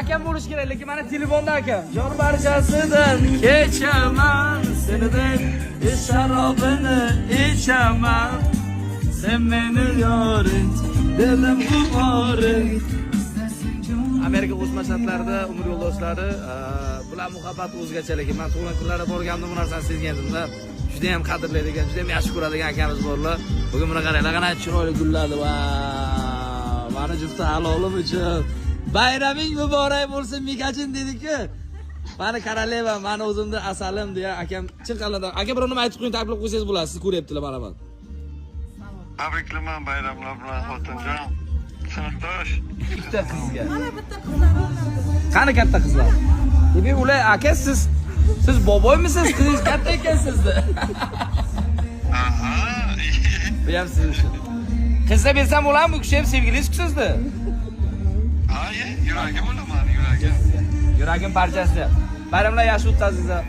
akam bo'lish kerak, lekin mana telefonda akam. Jon barchasidan kechaman, senidan sharobini ichaman. Sen meni yoring, dilim g'uboring. Amerika Qo'shma Shtatlarida umr yo'ldoshlari, bular muhabbat o'zgachalik. Men tug'ilgan kunlarda borgandim, bu narsani sezgandimda. Juda ham qadrlaydigan, juda ham yaxshi ko'radigan akamiz borlar. Bugun buni qaranglar, qana chiroyli gullardi va mana jufti halolim uchun bayraming muborak bo'lsin Mikachin dedi-ku. Mani qaraleva, mani o'zimni asalim deya akam chin qalbdan. Aka bir nima aytib qo'ying, taklif qilsangiz bo'ladi. Siz ko'ryaptilar mana bu. Tabriklaman bayramlar bilan xotinjon. Sinfdosh. Ikkita qizga. Mana bitta qizlar. Qani katta qizlar? Demak, ular aka siz boboymisiz? Qizingiz katta ekansiz-da. Aha. Bu ham siz uchun. Qizga bersam bo'ladimi? Bu kishi ham sevgilingiz sizda. Ay, yuragim bo'laman, yuragim. Yuragim parchasi. Bayramlar yaxshi o'tkazinglar.